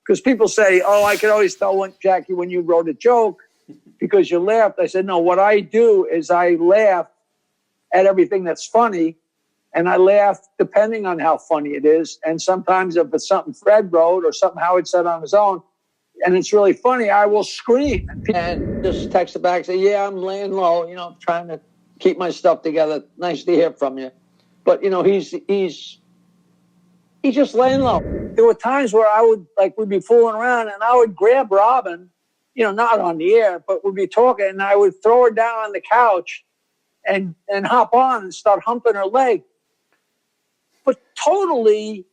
Because people say, oh, I can always tell when, Jackie, when you wrote a joke because you laughed. I said, no, what I do is I laugh at everything that's funny, and I laugh depending on how funny it is. And sometimes if it's something Fred wrote or something Howard said on his own, and it's really funny, I will scream. And just text it back and say, yeah, I'm laying low, you know, trying to keep my stuff together. Nice to hear from you. But, you know, he's just laying low. There were times where I would, like, we'd be fooling around, and I would grab Robin, you know, not on the air, but we'd be talking, and I would throw her down on the couch and hop on and start humping her leg. But totally,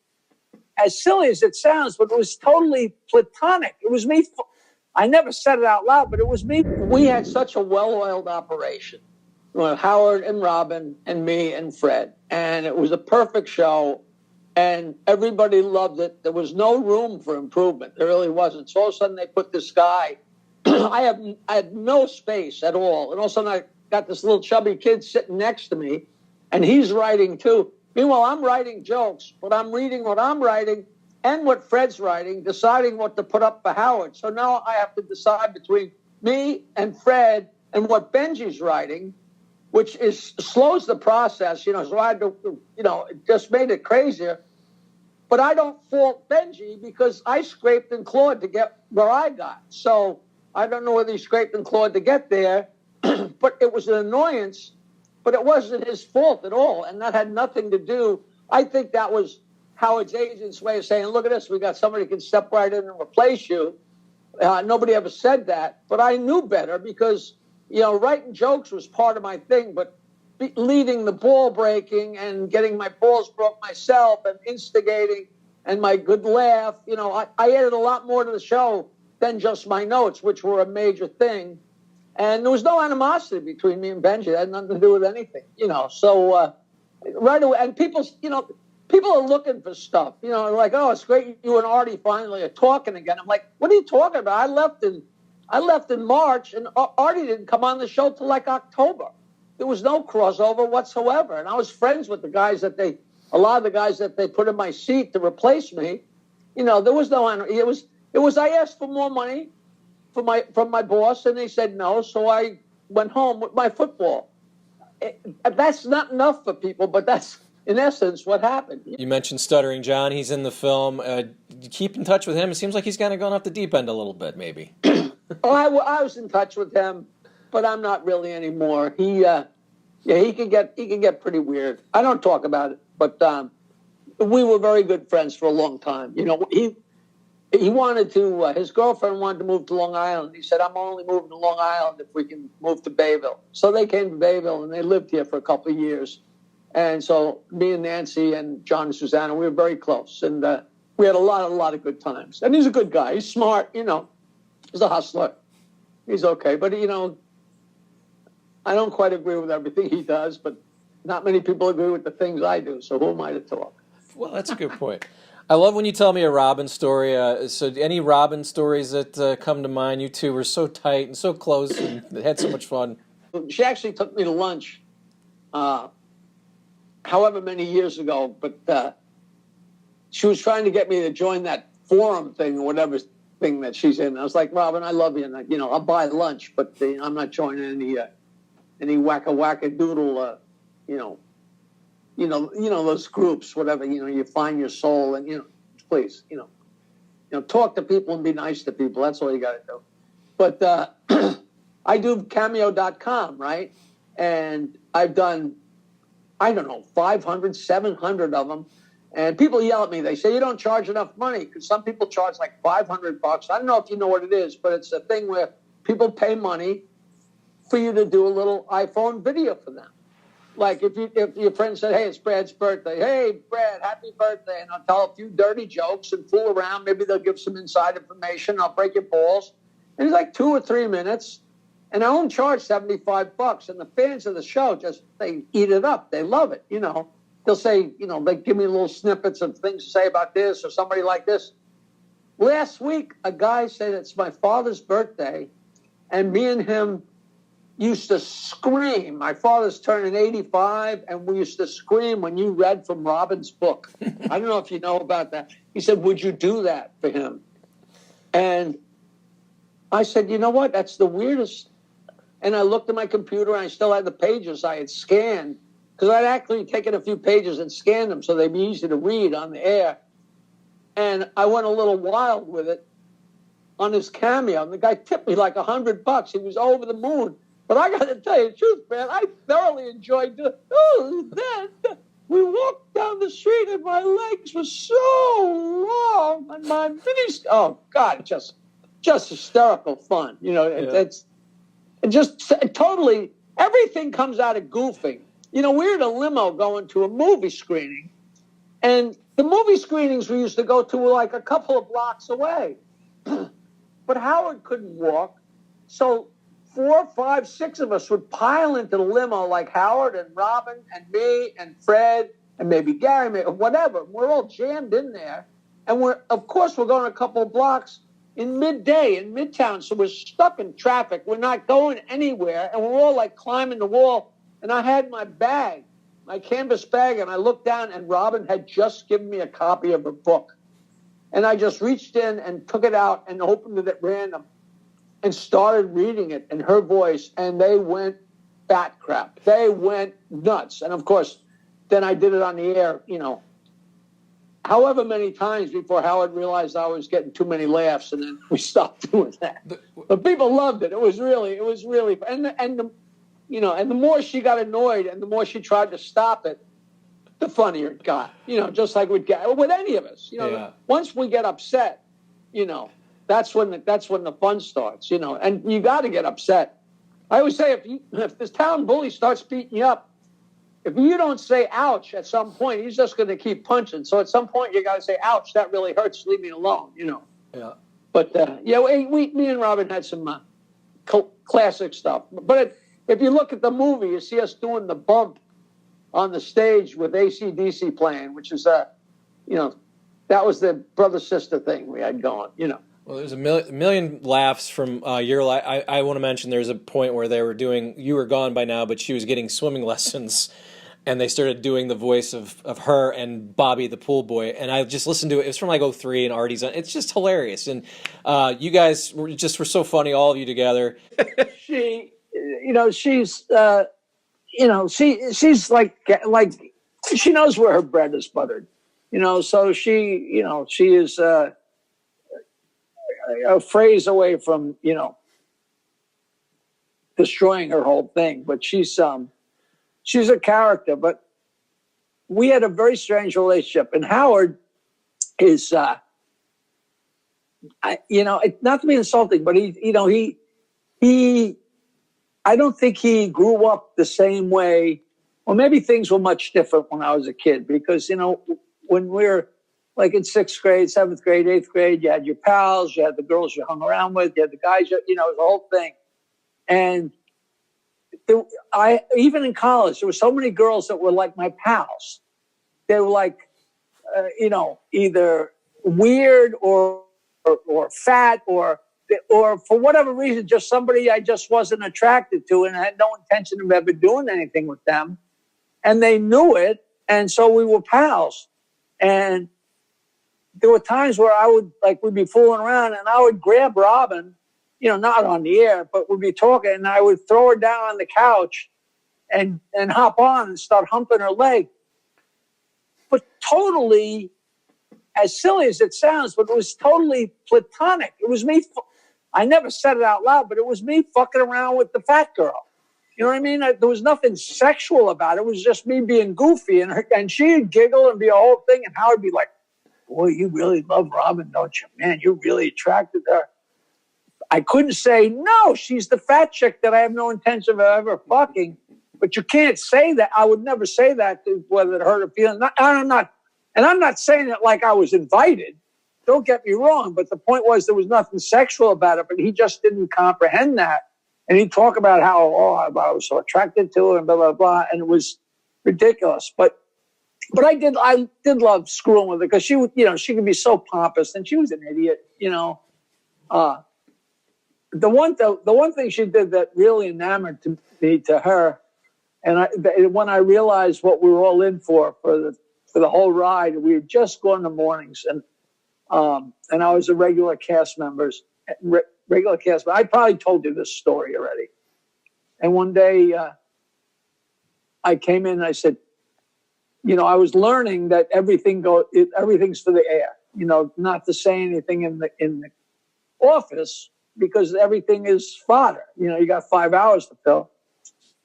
as silly as it sounds, but it was totally platonic. It was me. I never said it out loud, but it was me. We had such a well-oiled operation. Howard and Robin and me and Fred. And it was a perfect show. And everybody loved it. There was no room for improvement. There really wasn't. So all of a sudden they put this guy. I had no space at all. And all of a sudden I got this little chubby kid sitting next to me. And he's writing too. Meanwhile, I'm writing jokes, but I'm reading what I'm writing and what Fred's writing, deciding what to put up for Howard. So now I have to decide between me and Fred and what Benji's writing, which slows the process, you know, so I had to, you know, it just made it crazier. But I don't fault Benji because I scraped and clawed to get where I got. So I don't know whether he scraped and clawed to get there, but it was an annoyance. But it wasn't his fault at all, and that had nothing to do. I think that was Howard's agent's way of saying, look at this, we got somebody who can step right in and replace you. Nobody ever said that, but I knew better because, you know, writing jokes was part of my thing, but leading the ball breaking and getting my balls broke myself and instigating and my good laugh, you know, I added a lot more to the show than just my notes, which were a major thing. And there was no animosity between me and Benji. It had nothing to do with anything, you know. So right away, and people are looking for stuff, you know, like, oh, it's great you and Artie finally are talking again. I'm like, what are you talking about? I left in March, and Artie didn't come on the show till like October. There was no crossover whatsoever, and I was friends with a lot of the guys that they put in my seat to replace me. You know, there was no. It was. I asked for more money from my boss, and they said no, so I went home with my football. That's not enough for people, but that's, in essence, what happened. You mentioned Stuttering John. He's in the film. You keep in touch with him? It seems like he's kind of gone off the deep end a little bit, maybe. I was in touch with him, but I'm not really anymore. He can get pretty weird. I don't talk about it, but we were very good friends for a long time. You know, he wanted to, his girlfriend wanted to move to Long Island. He said, I'm only moving to Long Island if we can move to Bayville. So they came to Bayville, and they lived here for a couple of years. And so me and Nancy and John and Susanna, we were very close. And we had a lot of good times. And he's a good guy. He's smart, you know. He's a hustler. He's okay. But, you know, I don't quite agree with everything he does, but not many people agree with the things I do. So who am I to talk? Well, that's a good point. I love when you tell me a Robin story. So any Robin stories that come to mind? You two were so tight and so close and had so much fun. She actually took me to lunch however many years ago, but she was trying to get me to join that forum thing or whatever thing that she's in. I was like, Robin, I love you, and you know, I'll buy lunch, but I'm not joining any wacka doodle, you know those groups, whatever. You know, you find your soul, and please, talk to people and be nice to people. That's all you got to do. But I do Cameo.com, right? And I've done, I don't know, 500, 700 of them. And people yell at me. They say, you don't charge enough money, because some people charge like $500. I don't know if you know what it is, but it's a thing where people pay money for you to do a little iPhone video for them. Like if your friend said, hey, it's Brad's birthday. Hey, Brad, happy birthday. And I'll tell a few dirty jokes and fool around. Maybe they'll give some inside information. I'll break your balls. And it's like 2 or 3 minutes. And I only charge $75. And the fans of the show they eat it up. They love it, They'll say, they give me little snippets of things to say about this or somebody like this. Last week, a guy said it's my father's birthday, and me and him used to scream. My father's turning 85, and we used to scream when you read from Robin's book. I don't know if you know about that. He said, would you do that for him? And I said, you know what? That's the weirdest. And I looked at my computer, and I still had the pages I had scanned, because I'd actually taken a few pages and scanned them so they'd be easy to read on the air. And I went a little wild with it on his Cameo. And the guy tipped me like $100. He was over the moon. But I got to tell you the truth, man. I thoroughly enjoyed doing. We walked down the street, and my legs were so long, and my minis. Oh God, just hysterical fun. You know, it's just totally everything comes out of goofing. You know, we were in a limo going to a movie screening, and the movie screenings we used to go to were like a couple of blocks away. But Howard couldn't walk, so 4, 5, 6 of us would pile into the limo, like Howard and Robin and me and Fred and maybe Gary, whatever. We're all jammed in there. And we're going a couple of blocks in midday in Midtown. So we're stuck in traffic. We're not going anywhere. And we're all like climbing the wall. And I had my bag, my canvas bag, and I looked down, and Robin had just given me a copy of her book. And I just reached in and took it out and opened it at random and started reading it in her voice, and they went bat crap. They went nuts. And, of course, then I did it on the air, you know, however many times before Howard realized I was getting too many laughs, and then we stopped doing that. But people loved it. It was really, and the more she got annoyed and the more she tried to stop it, the funnier it got. You know, just like with any of us. You know, once we get upset, you know, that's when the fun starts, you know, and you got to get upset. I always say, if this town bully starts beating you up, if you don't say ouch at some point, he's just going to keep punching. So at some point, you got to say, ouch, that really hurts. Leave me alone, you know. Yeah. But, me and Robin had some classic stuff. But if you look at the movie, you see us doing the bump on the stage with AC/DC playing, which is, you know, that was the brother-sister thing we had going, you know. Well, there's a million laughs from your life. I want to mention there's a point where they were doing, you were gone by now, but she was getting swimming lessons, and they started doing the voice of her and Bobby the pool boy, and I just listened to it. It was from like 2003, and Artie's on. It's just hilarious, and you guys were so funny, all of you together. She's like she knows where her bread is buttered, you know. So she is a phrase away from, you know, destroying her whole thing. But she's a character. But we had a very strange relationship, and Howard is, not to be insulting, but he I don't think he grew up the same way, or maybe things were much different when I was a kid, because, you know, when we're like in 6th grade, 7th grade, 8th grade, you had your pals, you had the girls you hung around with, you had the guys, you know, it was the whole thing. And even in college, there were so many girls that were like my pals. They were like, either weird or fat or for whatever reason, just somebody I just wasn't attracted to, and I had no intention of ever doing anything with them. And they knew it, and so we were pals. And there were times where we'd be fooling around, and I would grab Robin, you know, not on the air, but we'd be talking, and I would throw her down on the couch and hop on and start humping her leg. But totally, as silly as it sounds, but it was totally platonic. It was me. I never said it out loud, but it was me fucking around with the fat girl. You know what I mean? There was nothing sexual about it. It was just me being goofy, and she'd giggle and be a whole thing, and Howard would be like, boy, you really love Robin, don't you? Man, you're really attracted to her. I couldn't say, no, she's the fat chick that I have no intention of ever fucking. But you can't say that. I would never say that, whether it hurt her feelings. I'm not saying it like I was invited. Don't get me wrong. But the point was, there was nothing sexual about it, but he just didn't comprehend that. And he'd talk about how, I was so attracted to her and blah, blah, blah. And it was ridiculous. But I did love screwing with her, because she would, you know, she could be so pompous, and she was an idiot, you know. The one thing she did that really enamored me to her, and when I realized what we were all in for the whole ride, we had just gone to mornings, and and I was a regular cast member. I probably told you this story already. And one day I came in and I said, I was learning that everything's for the air. Not to say anything in the office because everything is fodder. You got 5 hours to fill.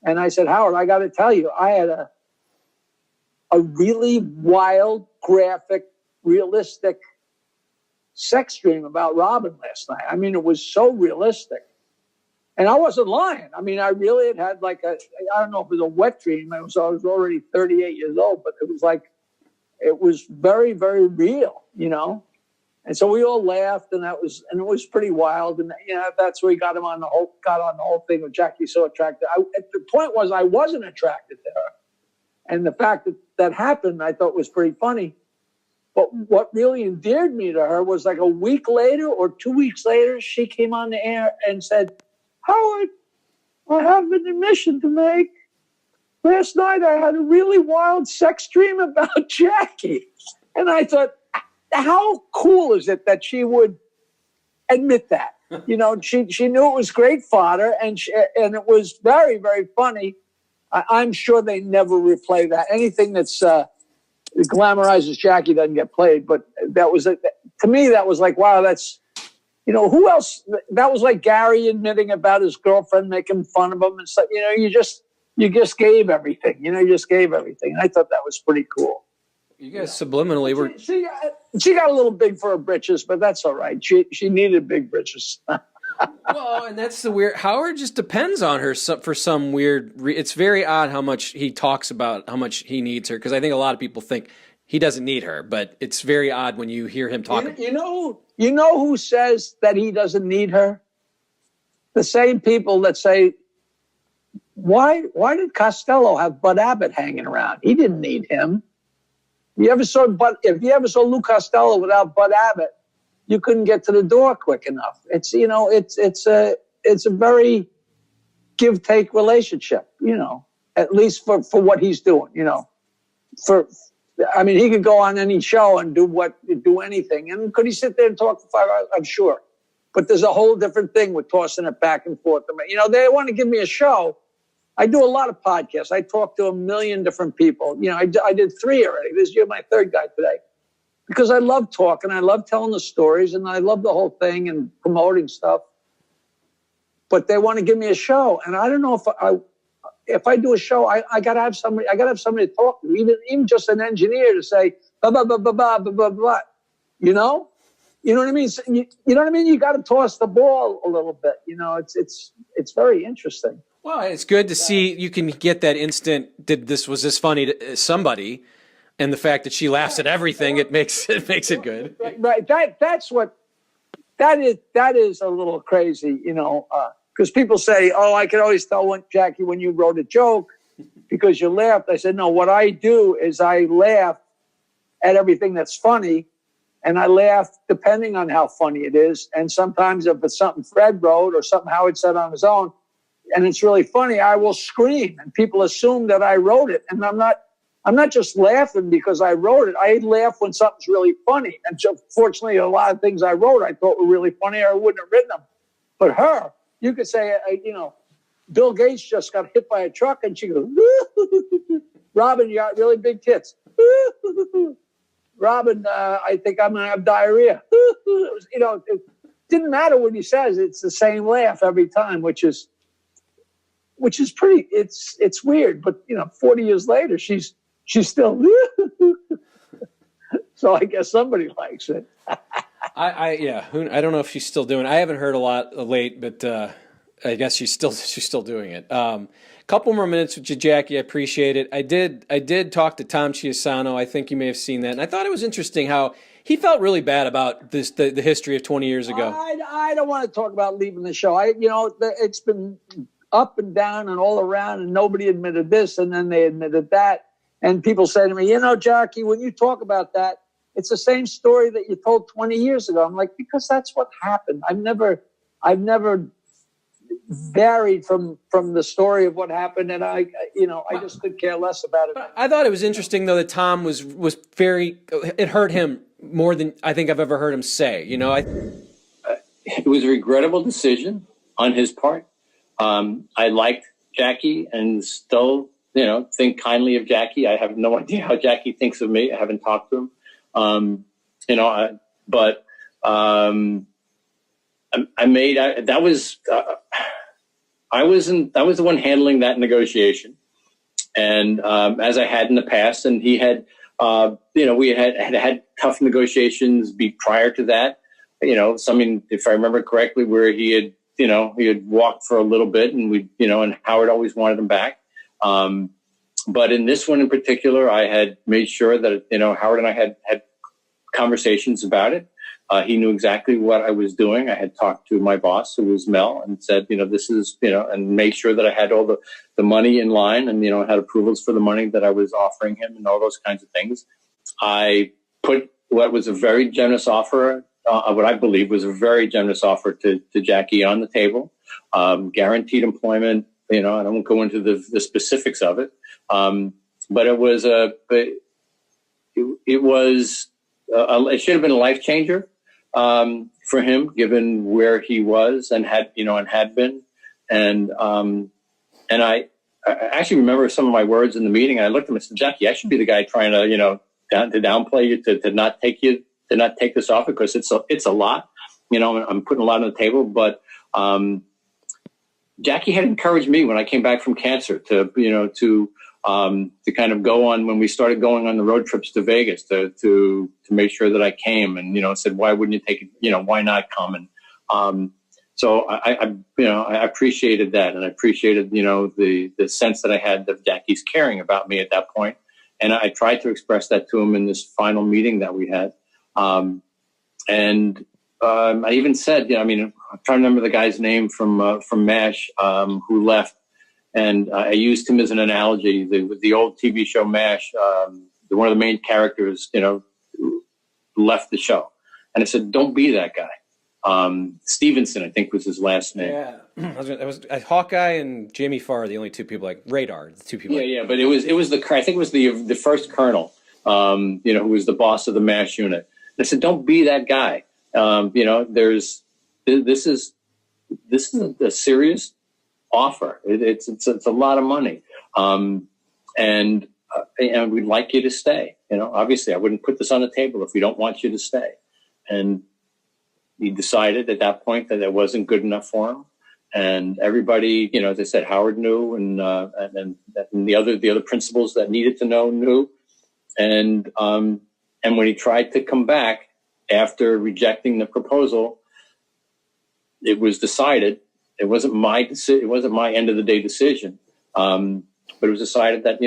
And I said, Howard, I got to tell you, I had a really wild, graphic, realistic sex dream about Robin last night. I mean, it was so realistic. And I wasn't lying. I mean, I really had like I don't know if it was a wet dream. I was already 38 years old, but it was very, very real, And so we all laughed, and it was pretty wild. And that's where he got on the whole thing with Jackie so attracted. The point was I wasn't attracted to her, and the fact that happened I thought was pretty funny. But what really endeared me to her was like a week later or 2 weeks later, she came on the air and said, Howard, I have an admission to make. Last night I had a really wild sex dream about Jackie. And I thought, how cool is it that she would admit that? She knew it was great fodder, and it was very, very funny. I'm sure they never replay that. Anything that's glamorizes Jackie doesn't get played. But that was, to me, that was like, wow, that's, who else? That was like Gary admitting about his girlfriend making fun of him and stuff. You just gave everything. You just gave everything. And I thought that was pretty cool. You guys subliminally were. She got a little big for her britches, but that's all right. She needed big britches. Well, and that's the weird. Howard just depends on her for some weird. It's very odd how much he talks about how much he needs her, because I think a lot of people think he doesn't need her, but it's very odd when you hear him talking. You know who says that he doesn't need her? The same people that say, why did Costello have Bud Abbott hanging around? He didn't need him. If you ever saw Lou Costello without Bud Abbott, you couldn't get to the door quick enough. It's a very give-take relationship, at least for what he's doing, he could go on any show and do anything. And could he sit there and talk for 5 hours? I'm sure. But there's a whole different thing with tossing it back and forth. They want to give me a show. I do a lot of podcasts. I talk to a million different people. I did 3 already. You're my 3rd guy today. Because I love talking. I love telling the stories, and I love the whole thing and promoting stuff. But they want to give me a show. And I don't know if I do a show, I gotta have somebody. I gotta have somebody to talk to, even just an engineer to say blah blah blah blah blah blah blah blah. You know what I mean? You know what I mean? You got to toss the ball a little bit. It's very interesting. Well, it's good to see you can get that instant. Was this funny to somebody? And the fact that she laughs at everything, it makes it good. Right. That is a little crazy, because people say, "Oh, I could always tell Jackie when you wrote a joke because you laughed." I said, "No, what I do is I laugh at everything that's funny, and I laugh depending on how funny it is. And sometimes if it's something Fred wrote or something Howard said on his own, and it's really funny, I will scream, and people assume that I wrote it, and I'm not just laughing because I wrote it. I laugh when something's really funny. And so, fortunately, a lot of things I wrote I thought were really funny, or I wouldn't have written them. But her, you could say, Bill Gates just got hit by a truck, and she goes, Robin, you got really big tits. Robin, I think I'm going to have diarrhea. It didn't matter what he says. It's the same laugh every time, which is pretty, it's weird. But, 40 years later, she's still, so I guess somebody likes it. I don't know if she's still doing it. I haven't heard a lot of late, but I guess she's still doing it. Couple more minutes with you, Jackie. I appreciate it. I did talk to Tom Chiusano. I think you may have seen that, and I thought it was interesting how he felt really bad about this the history of 20 years ago. I don't want to talk about leaving the show. It's been up and down and all around, and nobody admitted this, and then they admitted that. And people say to me, Jackie, when you talk about that, it's the same story that you told 20 years ago. I'm like, because that's what happened. I've never varied from the story of what happened, and I just could care less about it. I thought it was interesting though that Tom was very. It hurt him more than I think I've ever heard him say. You know, it was a regrettable decision on his part. I liked Jackie and still, think kindly of Jackie. I have no idea how Jackie thinks of me. I haven't talked to him. I was the one handling that negotiation. And as I had in the past, and he had, we had tough negotiations prior to that. If I remember correctly, where he had walked for a little bit, and and Howard always wanted him back. But in this one in particular, I had made sure that, Howard and I had conversations about it. He knew exactly what I was doing. I had talked to my boss, who was Mel, and said, this is, and made sure that I had all the money in line, and, had approvals for the money that I was offering him and all those kinds of things. I put what was a very generous offer, what I believe was a very generous offer to Jackie on the table, guaranteed employment. I won't go into the specifics of it. But it was it should have been a life changer for him, given where he was and had been. And I actually remember some of my words in the meeting. I looked at him and said, Jackie, I should be the guy trying to, to downplay you, to not take this offer, because it's a lot. I'm putting a lot on the table, but Jackie had encouraged me when I came back from cancer to kind of go on, when we started going on the road trips to Vegas, to make sure that I came, and, said, why wouldn't you take it? Why not come? And, so I appreciated that. And I appreciated, the sense that I had of Jackie's caring about me at that point. And I tried to express that to him in this final meeting that we had. I even said, I'm trying to remember the guy's name from MASH, who left. And I used him as an analogy. The old TV show MASH, one of the main characters, left the show. And I said, don't be that guy. Stevenson, I think, was his last name. Yeah, it was Hawkeye and Jamie Farr are the only two people, like Radar, the two people. Yeah, but it was I think it was the first colonel, who was the boss of the MASH unit. And I said, don't be that guy. This is a serious offer. It's a lot of money, and we'd like you to stay. Obviously, I wouldn't put this on the table if we don't want you to stay. And he decided at that point that it wasn't good enough for him. And everybody, as I said, Howard knew, and the other principals that needed to know knew. And when he tried to come back after rejecting the proposal, it was decided. It wasn't my decision. It wasn't my end of the day decision. But it was decided that,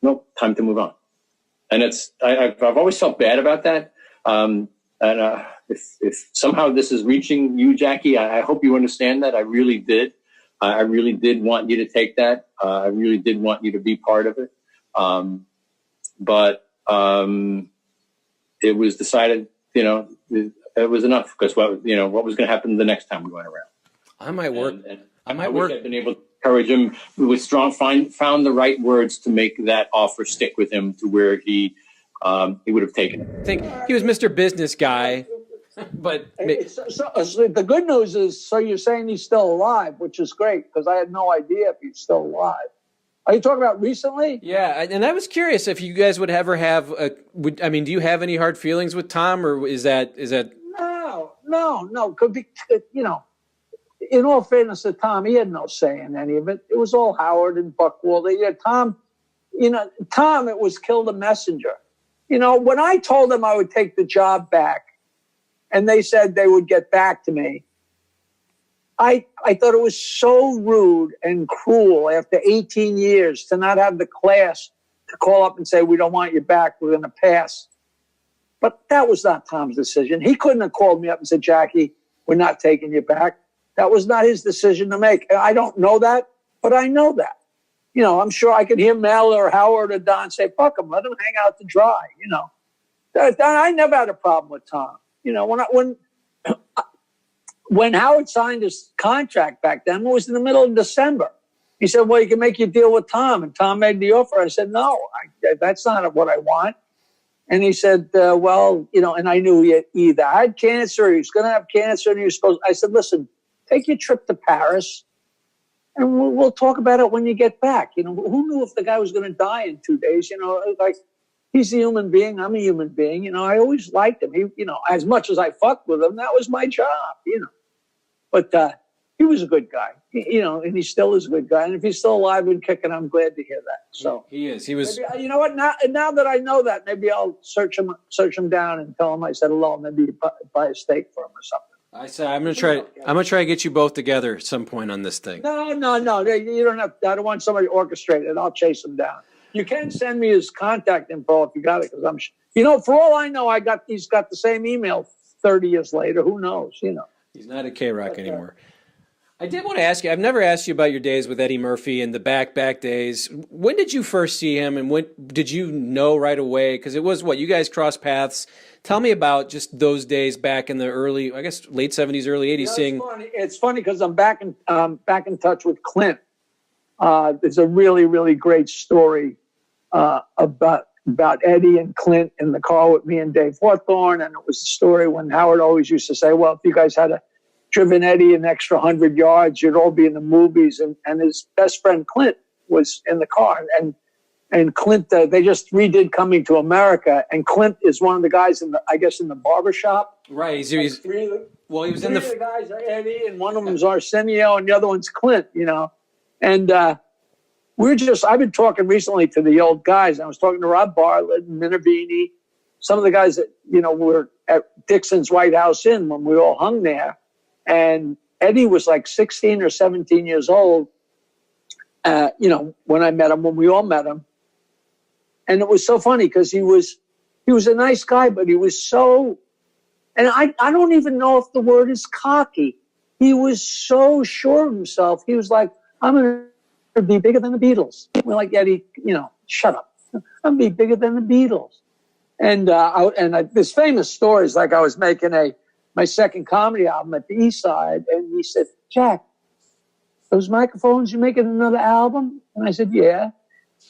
nope, time to move on. And I've always felt bad about that. If somehow this is reaching you, Jackie, I hope you understand that. I really did. I really did want you to take that. I really did want you to be part of it. But it was decided, it was enough, because what was going to happen the next time we went around. I might work. I wish I'd been able to encourage him with found the right words to make that offer stick with him to where he would have taken it. I think he was Mr. Business Guy, but so the good news is, so you're saying he's still alive, which is great, because I had no idea if he's still alive. Are you talking about recently? Yeah, and I was curious if you guys would ever have do you have any hard feelings with Tom, or is that? No, could be, in all fairness to Tom, he had no say in any of it. It was all Howard and Buckwalter. Yeah, Tom, it was kill the messenger. When I told them I would take the job back and they said they would get back to me, I thought it was so rude and cruel after 18 years to not have the class to call up and say, we don't want you back, we're going to pass. But that was not Tom's decision. He couldn't have called me up and said, Jackie, we're not taking you back. That was not his decision to make. I don't know that, but I know that. I'm sure I could hear Mel or Howard or Don say, fuck him, let him hang out to dry, I never had a problem with Tom. When Howard signed his contract back then, it was in the middle of December. He said, well, you can make your deal with Tom. And Tom made the offer. I said, no, that's not what I want. And he said, well, and I knew he either had cancer or he was going to have cancer. And he was supposed, I said, listen, take your trip to Paris and we'll talk about it when you get back. Who knew if the guy was going to die in 2 days? Like, he's a human being. I'm a human being. I always liked him. He, as much as I fucked with him, that was my job, But he was a good guy, and he still is a good guy. And if he's still alive and kicking, I'm glad to hear that. So he is. He was. Maybe, you know what? Now that I know that, maybe I'll search him down and tell him I said hello. Maybe buy a steak for him or something. I said I'm gonna try to get you both together at some point on this thing. No. You don't have. I don't want somebody to orchestrate it. I'll chase him down. You can send me his contact info if you got it, because I'm. For all I know, he's got the same email 30 years later. Who knows? He's not at K-Rock anymore. I did want to ask you, I've never asked you about your days with Eddie Murphy and the back days. When did you first see him, and when did you know right away? Because it was you guys crossed paths. Tell me about just those days back in the early, I guess, late 70s, early 80s. It's funny because I'm back in touch with Clint. There's a really, really great story about Eddie and Clint in the car with me and Dave Hawthorne, and it was a story when Howard always used to say, well, if you guys had driven Eddie an extra 100 yards, you'd all be in the movies. And his best friend Clint was in the car. And Clint, they just redid Coming to America. And Clint is one of the guys in the barbershop. Right. He was in the guys are Eddie, and one of them is Arsenio, and the other one's Clint, And I've been talking recently to the old guys. I was talking to Rob Bartlett and Minervini, some of the guys that, were at Dixon's White House Inn when we all hung there. And Eddie was like 16 or 17 years old, when I met him, when we all met him. And it was so funny because he was a nice guy, but he was so, and I don't even know if the word is cocky. He was so sure of himself. He was like, I'm going to be bigger than the Beatles. We're like, Eddie, shut up. I'm going to be bigger than the Beatles. And this famous story is like I was making my second comedy album at the East Side. And he said, Jack, those microphones, you making another album? And I said, yeah.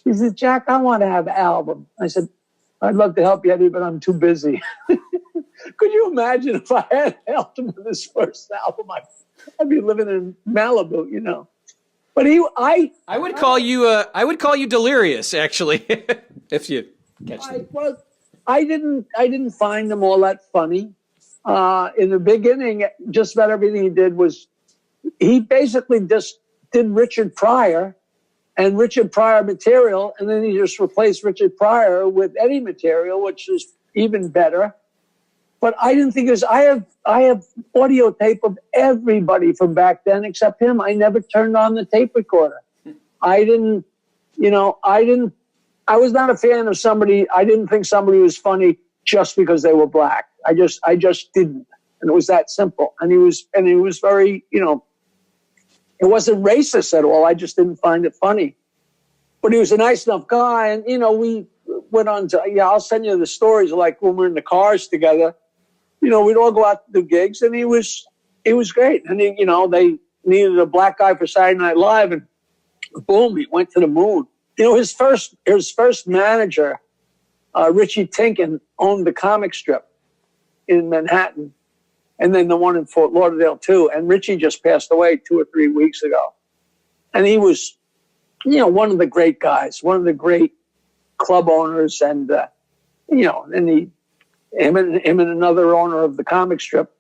He said, Jack, I want to have an album. I said, I'd love to help you, Eddie, but I'm too busy. Could you imagine if I had helped him with his first album? I'd be living in Malibu, But I would call you delirious, actually, if you catch them. I didn't find them all that funny. In the beginning, just about everything he did was, he basically just did Richard Pryor and Richard Pryor material, and then he just replaced Richard Pryor with Eddie material, which is even better. But I didn't think it was, I have audio tape of everybody from back then except him. I never turned on the tape recorder. I was not a fan of somebody. I didn't think somebody was funny just because they were black. I just didn't. And it was that simple. And he was very, it wasn't racist at all. I just didn't find it funny. But he was a nice enough guy. And, we went on to, I'll send you the stories, like when we're in the cars together, we'd all go out to do gigs, and it was great. And they needed a black guy for Saturday Night Live, and boom, he went to the moon. His first manager, Richie Tinkin, owned the comic strip in Manhattan, and then the one in Fort Lauderdale too. And Richie just passed away 2 or 3 weeks ago. And he was, one of the great guys, one of the great club owners, and him and another owner of the comic strip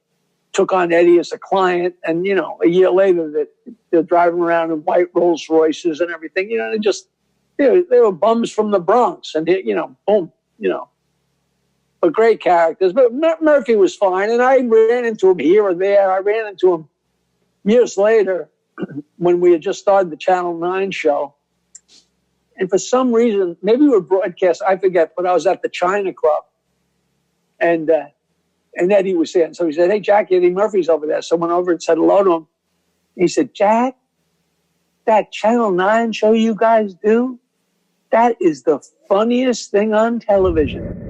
took on Eddie as a client. And, a year later they're driving around in white Rolls Royces and everything, they were bums from the Bronx, and boom, but great characters. But Murphy was fine. And I ran into him here or there. I ran into him years later when we had just started the Channel 9 show. And for some reason, maybe we were broadcast, I forget, but I was at the China Club. And Eddie was there. And so he said, hey, Jack, Eddie Murphy's over there. So I went over and said hello to him. He said, Jack, that Channel 9 show you guys do, that is the funniest thing on television.